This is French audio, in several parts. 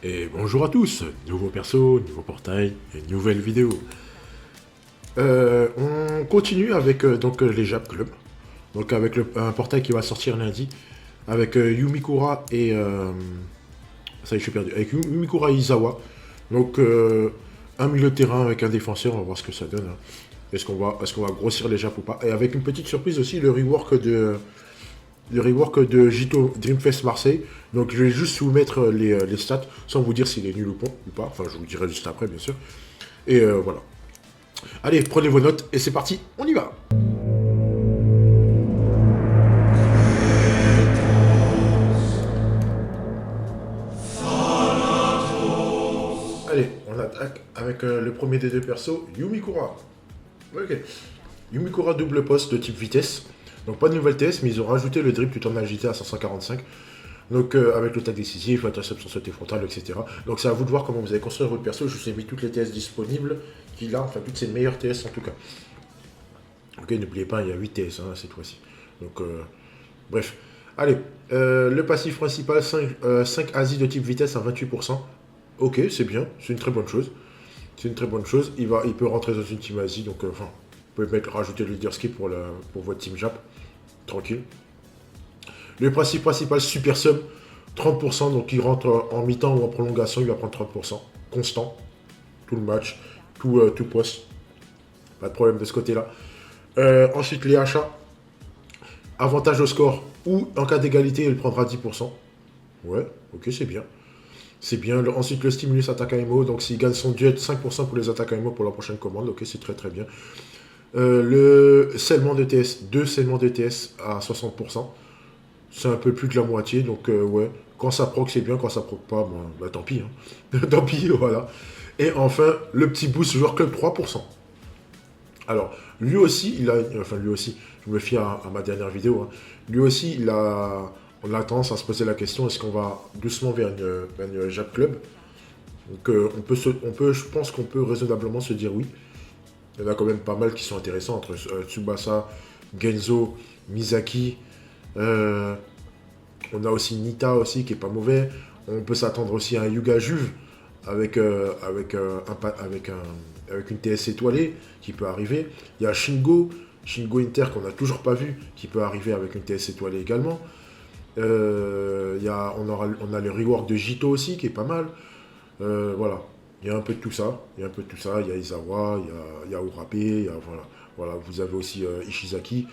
Et bonjour à tous, nouveau perso, nouveau portail, et nouvelle vidéo. On continue avec les Jap Club, donc avec un portail qui va sortir lundi, avec Yumikura et... ça y est, je suis perdu. Avec Yumikura et Izawa. Donc un milieu de terrain avec un défenseur, on va voir ce que ça donne, hein. Est-ce qu'on va grossir les Jap ou pas. Et avec une petite surprise aussi, le rework de Jito Dreamfest Marseille. Donc je vais juste vous mettre les stats sans vous dire s'il est nul ou pas. Enfin, je vous le dirai juste après, bien sûr. Et voilà. Allez, prenez vos notes et c'est parti, on y va. Allez, on attaque avec le premier des deux persos, Yumikura. Ok. Yumikura double poste de type vitesse. Donc pas de nouvelle TS, mais ils ont rajouté le dribble tout en agilité à 545. Donc avec le tag décisif, interception sautée frontale, etc. Donc c'est à vous de voir comment vous allez construire votre perso. Je vous ai mis toutes les TS disponibles qu'il a, enfin toutes ses meilleures TS en tout cas. Ok, n'oubliez pas, il y a 8 TS hein, cette fois-ci. Donc bref. Allez, le passif principal, 5 Asie de type vitesse à 28%. Ok, c'est bien, c'est une très bonne chose. C'est une très bonne chose. Il peut rentrer dans une team Asie, donc enfin, vous pouvez rajouter le leader ski pour votre team Jap. Tranquille. Le principe principal, super sub, 30%, donc il rentre en mi-temps ou en prolongation, il va prendre 30%. Constant, tout le match, tout poste. Pas de problème de ce côté-là. Ensuite, les achats, avantage au score, ou en cas d'égalité, il prendra 10%. Ouais, ok, c'est bien. C'est bien. Ensuite, le stimulus attaque AMO, donc s'il gagne son duel, 5% pour les attaques AMO pour la prochaine commande. Ok, c'est très très bien. Le scellement de TS, 2 scellements de TS à 60%. C'est un peu plus de la moitié, donc ouais. Quand ça proc, c'est bien, quand ça proc pas, bah tant pis, hein. Tant pis, voilà. Et enfin, le petit boost joueur club 3%. Alors, lui aussi, enfin lui aussi, je me fie à ma dernière vidéo, hein. Lui aussi, on a tendance à se poser la question, est-ce qu'on va doucement vers une Jap Club. Donc je pense qu'on peut raisonnablement se dire oui. Il y en a quand même pas mal qui sont intéressants, entre Tsubasa, Genzo, Misaki, on a aussi Nita aussi qui est pas mauvais. On peut s'attendre aussi à un Yuga Juve avec une TS étoilée qui peut arriver. Il y a Shingo Inter qu'on n'a toujours pas vu, qui peut arriver avec une TS étoilée également. On a le rework de Jito aussi qui est pas mal. Voilà. Il y a un peu de tout ça. Il y a Izawa, il y a Urabe, voilà. Voilà. Vous avez aussi Ishizaki.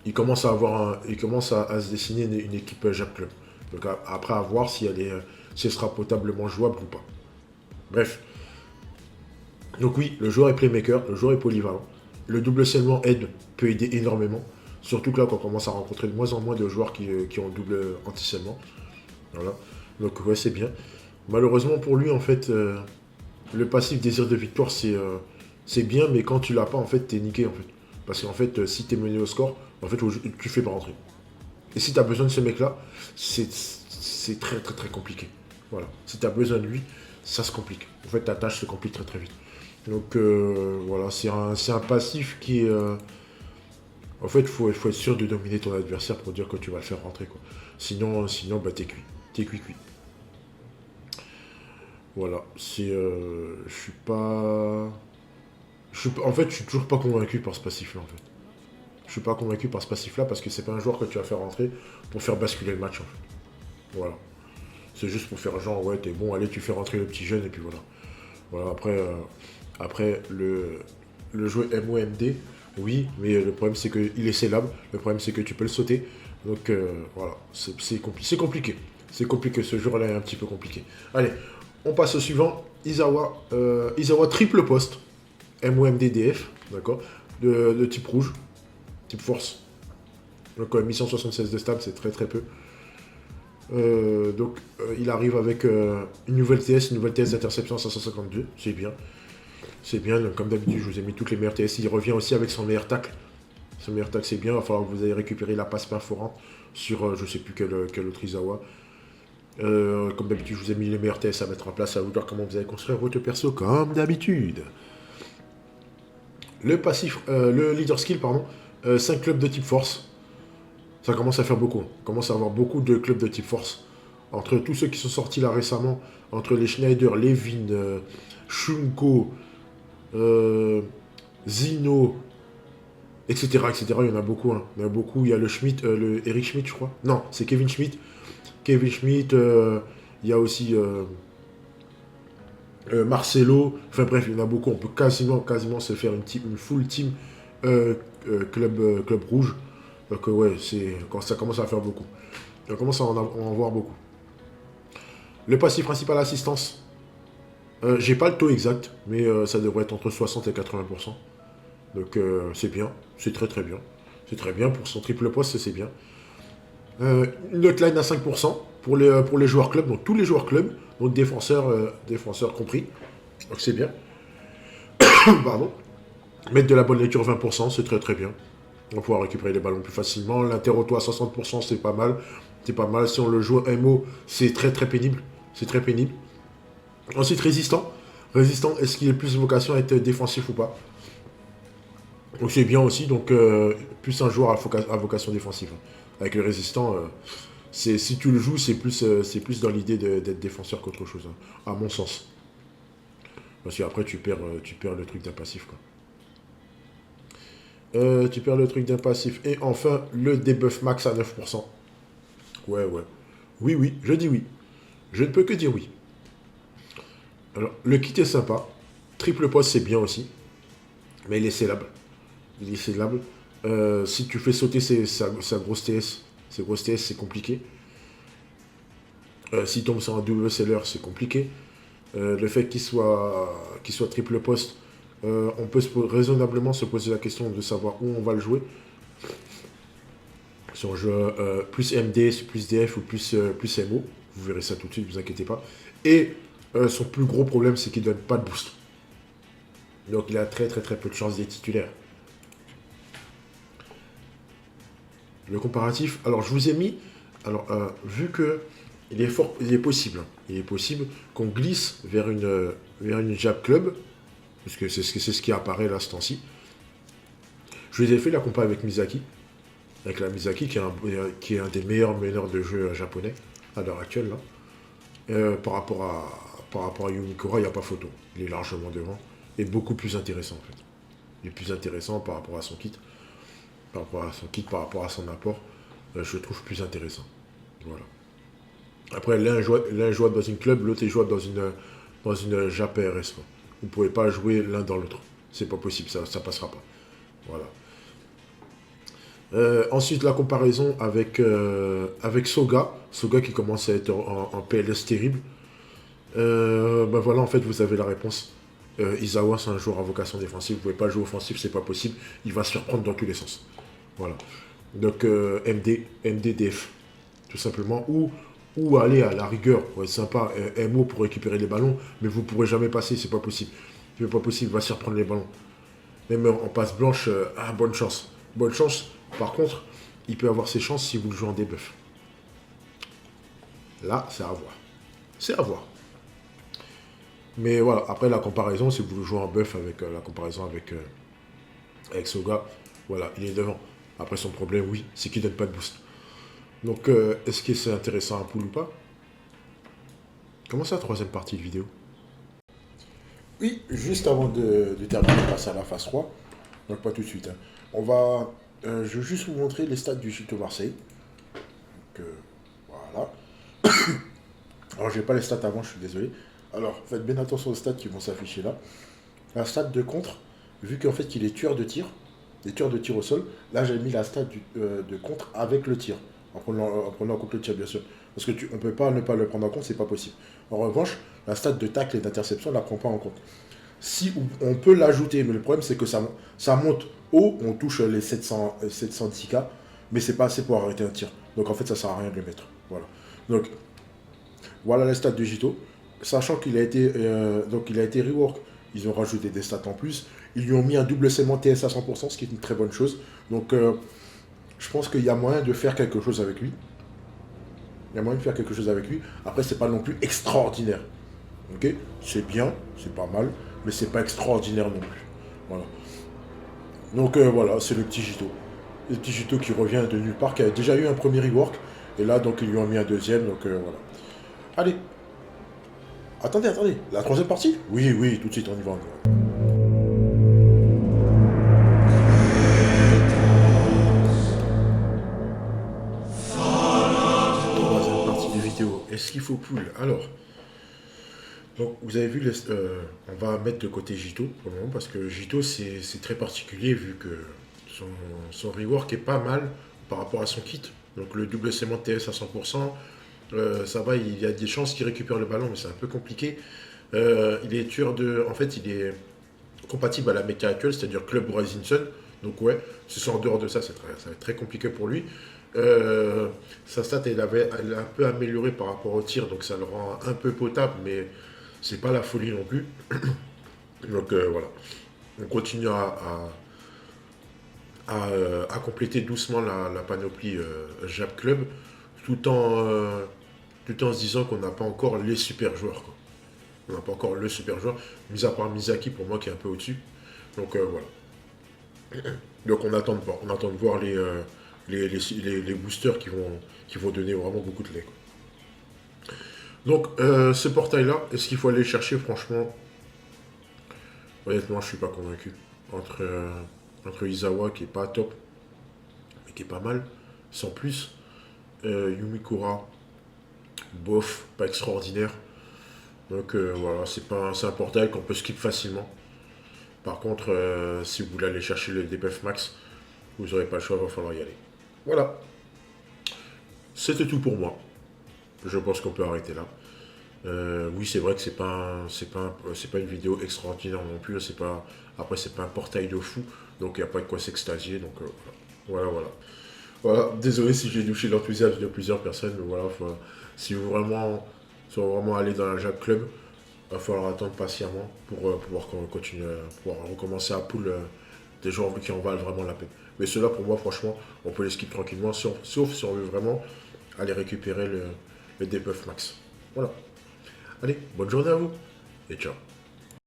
Il commence à se dessiner une équipe Jap Club. Donc après à voir si elle sera potablement jouable ou pas. Bref. Donc oui, le joueur est playmaker, le joueur est polyvalent. Le double scellement peut aider énormément. Surtout que là, quand on commence à rencontrer de moins en moins de joueurs qui ont double anti-scellement. Voilà. Donc ouais, c'est bien. Malheureusement pour lui, en fait, le passif désir de victoire, c'est bien, mais quand tu l'as pas, en fait, t'es niqué, en fait. Parce qu'en fait, si t'es mené au score, en fait, tu fais pas rentrer. Et si t'as besoin de ce mec-là, c'est très très très compliqué. Voilà. Si t'as besoin de lui, ça se complique. En fait, ta tâche se complique très très vite. Donc voilà, c'est un passif qui est... en fait, faut être sûr de dominer ton adversaire pour dire que tu vas le faire rentrer, quoi. Sinon bah, t'es cuit. T'es cuit cuit. Voilà. Je suis pas... En fait, je suis toujours pas convaincu par ce passif-là, en fait. Je suis pas convaincu par ce passif-là parce que c'est pas un joueur que tu vas faire rentrer pour faire basculer le match, en fait. Voilà. C'est juste pour faire genre, ouais, t'es bon, allez, tu fais rentrer le petit jeune et puis voilà. Voilà, après le jouet MOMD, oui, mais le problème c'est qu'il est scellable. Le problème c'est que tu peux le sauter. Donc voilà, c'est compliqué. C'est compliqué, ce jour-là est un petit peu compliqué. Allez, on passe au suivant. Izawa triple poste. MOMDDF, d'accord, de type rouge, type force. Donc 1176 de stab, c'est très très peu. Il arrive avec une nouvelle TS d'interception à 552, c'est bien. C'est bien, donc, comme d'habitude, je vous ai mis toutes les meilleures TS. Il revient aussi avec son meilleur tacle. Son meilleur tacle, c'est bien. Il va falloir que vous ayez récupéré la passe perforante sur je sais plus quel autre Izawa. Comme d'habitude, je vous ai mis les meilleurs TS à mettre en place. À vous de voir comment vous allez construire votre perso, comme d'habitude. Le leader skill, pardon. 5 clubs de type force. Ça commence à faire beaucoup. On commence à avoir beaucoup de clubs de type force entre tous ceux qui sont sortis là récemment, entre les Schneider, Levin, Shunko, Zino, etc., etc. Il y en a beaucoup. Hein. Il y en a beaucoup. Il y a le Schmidt, le Eric Schmidt, je crois. Non, c'est Kevin Schmidt. Kevin Schmidt, il y a aussi Marcelo. Enfin bref, il y en a beaucoup. On peut quasiment se faire une full team club rouge. Donc ouais, quand ça commence à faire beaucoup. On commence à en voir beaucoup. Le passif principal assistance. J'ai pas le taux exact, mais ça devrait être entre 60 et 80%. Donc c'est bien, c'est très très bien. C'est très bien pour son triple poste, c'est bien. Une hotline à 5% pour les joueurs club, donc tous les joueurs club, donc défenseurs compris. Donc c'est bien. Pardon. Mettre de la bonne lecture 20%, c'est très très bien. On va pouvoir récupérer les ballons plus facilement. L'inter-auto à 60%, c'est pas mal. C'est pas mal. Si on le joue MO, c'est très très pénible. C'est très pénible. Ensuite, résistant. Résistant, est-ce qu'il a plus vocation à être défensif ou pas? Donc c'est bien aussi. Donc plus un joueur à vocation défensive. Avec le résistant, si tu le joues, c'est plus dans l'idée d'être défenseur qu'autre chose, hein, à mon sens. Parce qu'après, tu perds le truc d'un passif, quoi. Tu perds le truc d'un passif. Et enfin, le debuff max à 9%. Ouais. Oui, je dis oui. Je ne peux que dire oui. Alors, le kit est sympa. Triple poste, c'est bien aussi. Mais il est scellable. Si tu fais sauter sa grosse TS, ses grosses TS, c'est compliqué. S'il tombe sur un double seller, c'est compliqué. Le fait qu'il soit triple poste, on peut raisonnablement se poser la question de savoir où on va le jouer. Si on joue plus MD, plus DF ou plus MO, vous verrez ça tout de suite, ne vous inquiétez pas. Et son plus gros problème, c'est qu'il ne donne pas de boost. Donc il a très peu de chances d'être titulaire. Le comparatif, alors je vous ai mis, vu que il est possible qu'on glisse vers une Jab Club, parce que c'est ce qui apparaît là ce temps-ci. Je vous ai fait la compa avec Misaki, avec la Misaki qui est un des meilleurs meneurs de jeu japonais à l'heure actuelle là. Par rapport à Yumikura, il n'y a pas photo. Il est largement devant et beaucoup plus intéressant en fait. Il est plus intéressant par rapport à son kit. Par rapport à son apport, je le trouve plus intéressant. Voilà. Après, l'un est jouable dans une club, l'autre est jouable dans une JAP RS. Quoi. Vous ne pouvez pas jouer l'un dans l'autre. C'est pas possible, ça passera pas. Voilà. Ensuite, la comparaison avec Soga. Soga qui commence à être en PLS terrible. Voilà, en fait, vous avez la réponse. Izawa, c'est un joueur à vocation défensive. Vous ne pouvez pas jouer offensif, c'est pas possible. Il va se faire prendre dans tous les sens. Voilà. Donc, MDDF, tout simplement. Ou aller à la rigueur, ouais, sympa, MO pour récupérer les ballons, mais vous ne pourrez jamais passer, c'est pas possible. C'est pas possible, il va se faire prendre les ballons. Même en passe blanche, bonne chance. Bonne chance. Par contre, il peut avoir ses chances si vous le jouez en debuff. Là, c'est à voir. C'est à voir. Mais voilà, après la comparaison, si vous le jouez en buff avec la comparaison avec Soga, voilà, il est devant. Après son problème, oui, c'est qu'il ne donne pas de boost. Donc, est-ce que c'est intéressant à pool ou pas? Comment ça, troisième partie de vidéo? Oui, juste avant de terminer, passer à la phase 3. Donc pas tout de suite. Hein. Je vais juste vous montrer les stats du Gito Marseille. Donc, voilà. Alors, je n'ai pas les stats avant, je suis désolé. Alors, faites bien attention aux stats qui vont s'afficher là. La stat de contre, vu qu'en fait il est tueur de tir, des tueurs de tir au sol, là j'ai mis la stat de contre avec le tir. En prenant en compte le tir, bien sûr. Parce qu'on ne peut pas ne pas le prendre en compte, c'est pas possible. En revanche, la stat de tacle et d'interception, on ne la prend pas en compte. Si on peut l'ajouter, mais le problème c'est que ça monte haut, on touche les 710K, mais c'est pas assez pour arrêter un tir. Donc en fait, ça sert à rien de le mettre. Voilà. Donc, voilà les stats de Gito. Sachant qu'il a été rework, ils ont rajouté des stats en plus. Ils lui ont mis un double segment TS à 100%, ce qui est une très bonne chose. Donc, je pense qu'il y a moyen de faire quelque chose avec lui. Après, c'est pas non plus extraordinaire. Ok, c'est bien, c'est pas mal, mais c'est pas extraordinaire non plus. Voilà. Donc voilà, c'est le petit Gito. Le petit Gito qui revient de nulle part, qui a déjà eu un premier rework. Et là, donc, ils lui ont mis un deuxième, donc voilà. Allez, attendez, la troisième partie? Oui, oui, tout de suite, on y va. Troisième partie des vidéos. Est-ce qu'il faut poule? Alors, donc, vous avez vu, on va mettre de côté Jito pour le moment parce que Jito c'est très particulier vu que son, son rework est pas mal par rapport à son kit. Donc, le double segment TS à 100%, ça va, il y a des chances qu'il récupère le ballon, mais c'est un peu compliqué. Il est tueur de. En fait, il est compatible à la méca actuelle, c'est-à-dire Club ou Rising Sun. Donc, ouais, si c'est en dehors de ça, ça va être très compliqué pour lui. Sa stat, elle a un peu amélioré par rapport au tir, donc ça le rend un peu potable, mais c'est pas la folie non plus. Donc voilà. On continue à compléter doucement la panoplie Jap Club tout en, euh, tout en se disant qu'on n'a pas encore les super joueurs, quoi. On n'a pas encore le super joueur, mis à part Misaki pour moi qui est un peu au-dessus. Donc voilà. Donc on attend de voir. On attend de voir les boosters qui vont donner vraiment beaucoup de lait, quoi. Donc ce portail-là, est-ce qu'il faut aller le chercher? Franchement, honnêtement, je suis pas convaincu. Entre, entre Izawa qui est pas top, mais qui est pas mal, sans plus, Yumikura, bof, pas extraordinaire. Donc voilà, c'est un portail qu'on peut skip facilement. Par contre, si vous voulez aller chercher le DPF max, vous n'aurez pas le choix, il va falloir y aller. Voilà, c'était tout pour moi. Je pense qu'on peut arrêter là. Oui, c'est vrai que c'est pas une vidéo extraordinaire non plus. Après, c'est pas un portail de fou, donc il n'y a pas de quoi s'extasier. Donc voilà, voilà. Voilà, désolé si j'ai douché l'enthousiasme de plusieurs personnes, mais voilà, si vous vraiment aller dans la Jab Club, il va falloir attendre patiemment pour pouvoir continuer, pouvoir recommencer à pool des joueurs qui en valent vraiment la peine. Mais ceux-là, pour moi, franchement, on peut les skip tranquillement, sauf si on veut vraiment aller récupérer le debuff max. Voilà. Allez, bonne journée à vous et ciao.